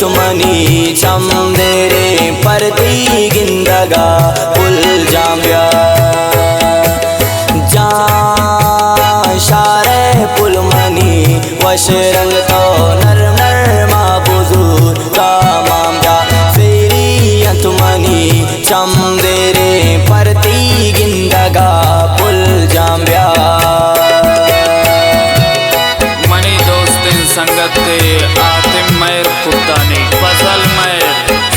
तुमनी चमदेरे परती गिंदगा पुल जाम्या जा शारे पुल मनी वश रंग तो नर नर मा बुजुर का मामदा फेरी तुमनी चमदेरे परती गिंदगा पुल जाम्या मनी दोस्तिन संगते आतिम मैर कुत्तानी फसल मैर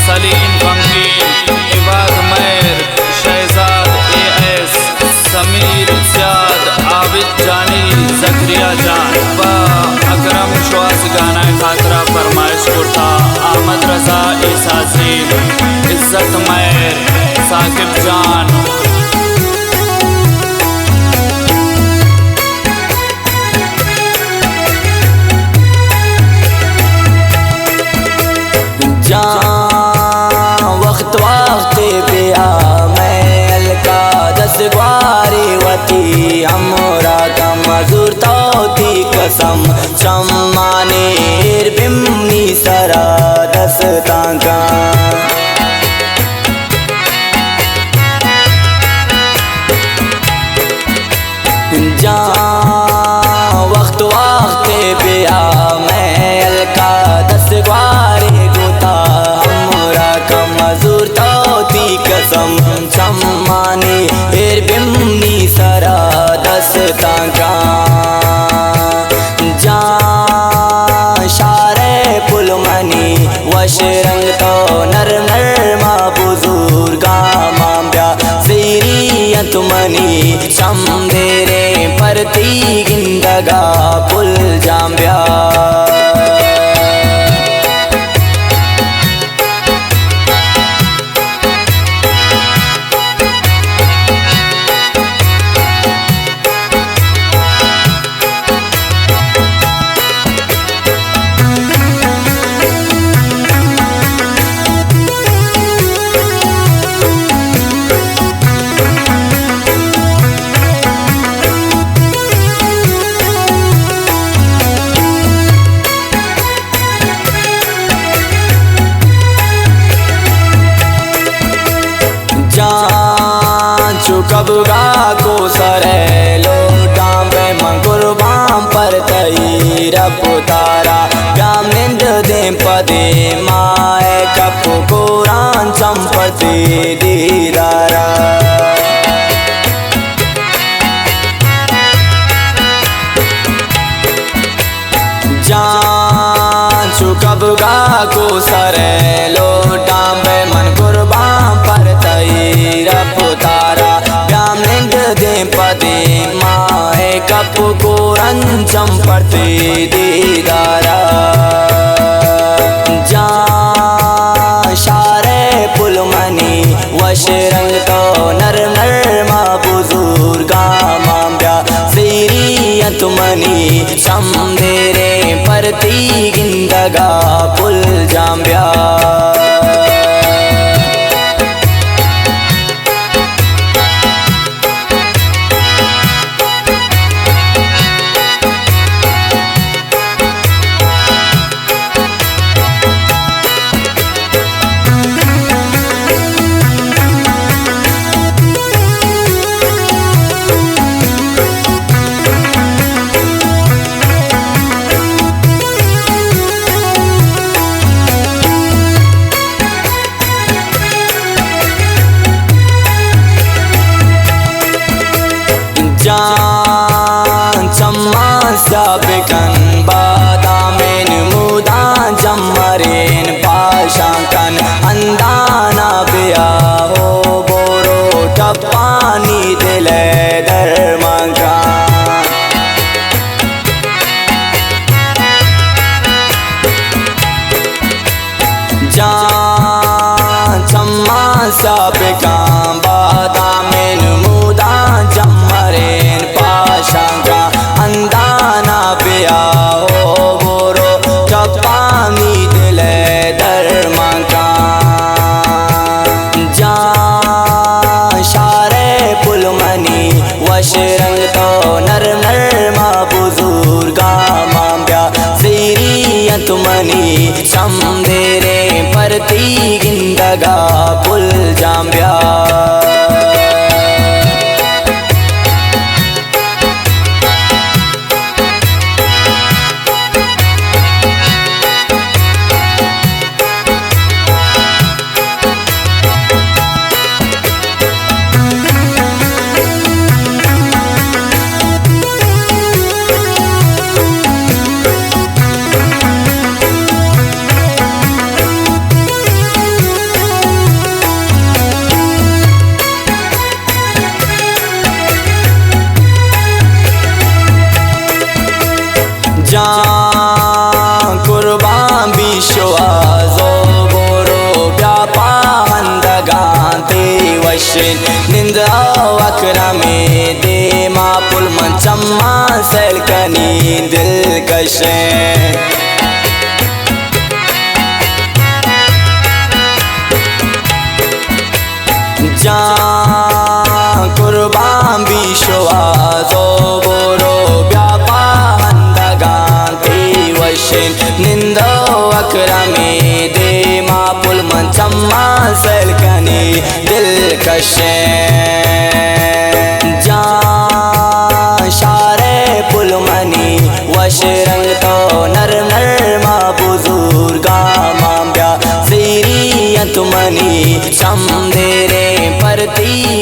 सलीम फंकीन इबाद मैर शहजाद एएस समीर सियाद आबिद जानी जकरिया जान व अकरम श्वास गाना खातरा फरमाइश कुर्ता अहमद रजा एसाजील इज्जत मैर साकिब जान वक्त वक्त पे आ मैं अलका दस ग्वारे वती हमरा का मजूर तो थी कसम चम्माने बिमनी सरा दस तांका जा वक्त वक्त पे आ मैं अलका दस ग्वारे गोता हमरा का मजूर तो थी कसम चम्माने बिमनी सरा दस तांका जा शारे पुल मनी वश रंग तो नर नर मा बुजुर गा माम्या फेरी तुमनी चमदेरे परती गिंदगा पुल जाम्या कबगा को सरे लोटा में मंगुरबाम पर तई रब तारा प्याम निंद दे पदे माए कप कुरान चंपते दीदारा जान कबगा को सरे लोटा में मन कुर्बान पर तई रब तारा दे पदे माए कप कुरान चंपते दीदारा जा शारे पुल मनी वश रंग तो नर नर मा बुजुर गा माम्या फेरी तुमनी चमदेरे परती गिंदगा पुल जाम्या तुमनी समदेरे परती गिंदगा पुल जाम्ब्या कुर्बान बिशवाजो बोरो व्यापा हंदगांते वशिन निंदा वक्रा में दे मापुल मंचम्मा सलकनी दिलकशे कुर्बान बिशवाजो बोरो व्यापा निंदो अकरा में दे मापुल मंचम्मा सलकनी दिलकशे जा शारे पुलमनी वश रंग तो नर नर मा बुजुर्गा माम्ब्या सीरी तुमनी समदेरे परती